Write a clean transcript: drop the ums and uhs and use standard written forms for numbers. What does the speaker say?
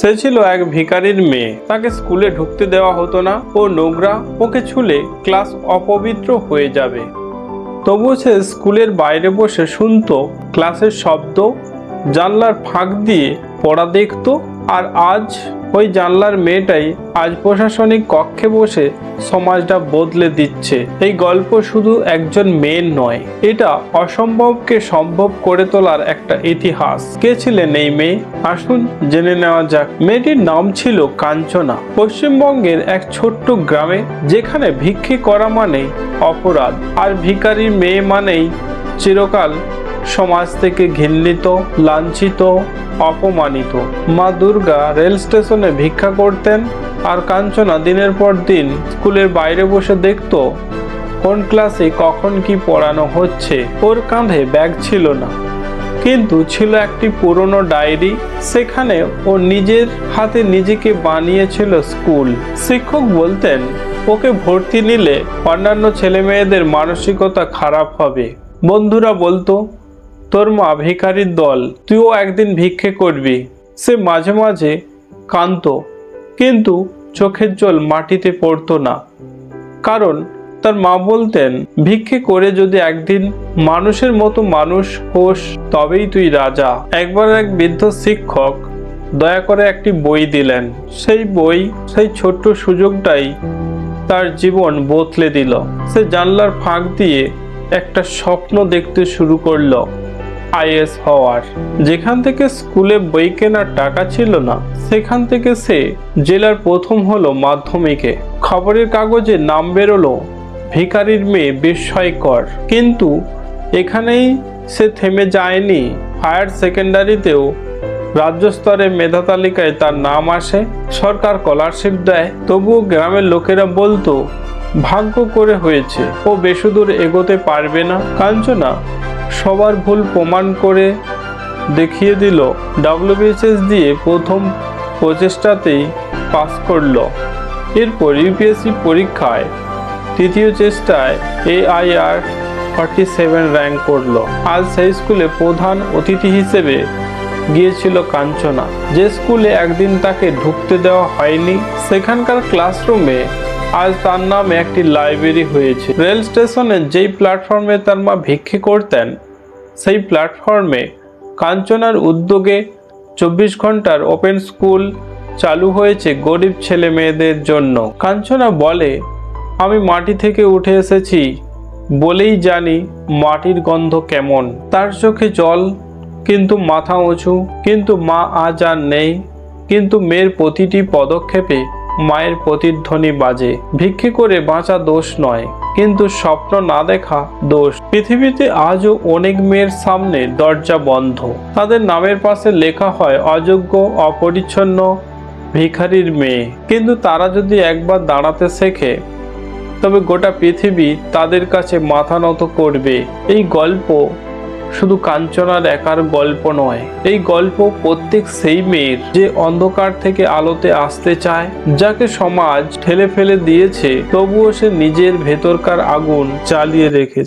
সে ছিল এক ভিখারির মেয়ে। তাকে স্কুলে ঢুকতে দেওয়া হতো না। ও নোংরা, ওকে ছুলে ক্লাস অপবিত্র হয়ে যাবে। তবুও সে স্কুলের বাইরে বসে শুনতো ক্লাসের শব্দ, জানলার ফাঁক দিয়ে পড়া দেখতো। আর আজ ওই জানলার মেয়েটাই আজ প্রশাসনিক কক্ষে বসে সমাজটা বদলে দিচ্ছে। এই গল্প শুধু একজন মেয়ের নয়, এটা অসম্ভবকে সম্ভব করে তোলার একটা ইতিহাস। কে ছিলেন এই মেয়ে? আসুন জেনে নেওয়া যাক। মেয়েটির নাম ছিল কাঞ্চনা। পশ্চিমবঙ্গের এক ছোট্ট গ্রামে, যেখানে ভিক্ষে করা মানে অপরাধ, আর ভিখারির মেয়ে মানেই চিরকাল সমাজ থেকে ঘৃণিত, লাঞ্ছিত, অপমানিত। মা দুর্গা রেল স্টেশনে ভিক্ষা করতেন, আর কাঞ্চনা দিনের পর দিন স্কুলের বাইরে বসে দেখতো কোন ক্লাসে কখন কি পড়ানো হচ্ছে। ওর কাঁধে ব্যাগ ছিল না, কিন্তু ছিল একটি পুরনো ডায়েরি। সেখানে ও নিজের হাতে নিজেকে বানিয়েছিল স্কুল। শিক্ষক বলতেন ওকে ভর্তি নিলে অন্যান্য ছেলে মেয়েদের মানসিকতা খারাপ হবে। বন্ধুরা বলতো তোর মা ভিখারির দল, তুইও একদিন ভিক্ষে করবি। সে মাঝে মাঝে কাঁদতো, কিন্তু চোখের জল মাটিতে পড়তো না, কারণ তার মা বলতেন ভিক্ষে করে যদি একদিন মানুষের মতো মানুষ হোস তবেই তুই রাজা। একবার এক বৃদ্ধ শিক্ষক দয়া করে একটি বই দিলেন। সেই বই, সেই ছোট্ট সুযোগটাই তার জীবন বদলে দিল। সে জানলার ফাঁক দিয়ে একটা স্বপ্ন দেখতে শুরু করলো, আইএস হওয়ার। যেখান থেকে স্কুলে বই কেনার টাকা ছিল না, সেখান থেকে সে জেলার প্রথম হলো মাধ্যমিকে। খবরের কাগজে নাম বেরোলো ভিখারির মেয়ে বিস্ময়কর। কিন্তু এখানেই সে থেমে যায়নি। হায়ার সেকেন্ডারিতেও রাজ্য স্তরে মেধা তালিকায় তার নাম আসে, সরকার স্কলারশিপ দেয়। তবুও গ্রামের লোকেরা বলতো ভাগ্য করে হয়েছে, ও বেশিদূর এগোতে পারবে না। কাঞ্চনা সবার ভুল প্রমাণ করে দেখিয়ে দিল। WBCS দিয়ে প্রথম প্রচেষ্টাতেই পাস করলো। এরপর ইউপিএসসি পরীক্ষায় তৃতীয় চেষ্টায় AIR 47 র্যাঙ্ক করলো। আজ সেই স্কুলে প্রধান অতিথি হিসেবে গিয়েছিল কাঞ্চনা। যে স্কুলে একদিন তাকে ঢুকতে দেওয়া হয়নি, সেখানকার ক্লাসরুমে আজ তার নামে একটি লাইব্রেরি হয়েছে। রেল স্টেশনে যেই প্ল্যাটফর্মে তার মা ভিক্ষে করতেন, সেই প্ল্যাটফর্মে কাঞ্চনার উদ্যোগে 24 ঘন্টার ওপেন স্কুল চালু হয়েছে গরিব ছেলে মেয়েদের জন্য। কাঞ্চনা বলে, আমি মাটি থেকে উঠে এসেছি বলেই জানি মাটির গন্ধ কেমন। তার চোখে জল, কিন্তু মাথা উঁচু। কিন্তু মা আজ আর নেই, কিন্তু মেয়ের প্রতিটি পদক্ষেপে মায়ের প্রতিধ্বনি বাজে। ভিক্ষে করে বাঁচা দোষ নয়, কিন্তু স্বপ্ন না দেখা দোষ। পৃথিবীতে আজও অনেক মেয়ের সামনে দরজা বন্ধ। তাদের নামের পাশে লেখা হয় অযোগ্য, অপরিচ্ছন্ন, ভিখারির মেয়ে। কিন্তু তারা যদি একবার দাঁড়াতে শেখে, তবে গোটা পৃথিবী তাদের কাছে মাথা নত করবে। এই গল্প শুধু কাঞ্চনার একার গল্প নয়, এই গল্প প্রত্যেক সেই মেয়ের যে অন্ধকার থেকে আলোতে আসতে চায়, যাকে সমাজ ঠেলে ফেলে দিয়েছে, তবুও সে নিজের ভেতরকার আগুন জ্বালিয়ে রেখেছে।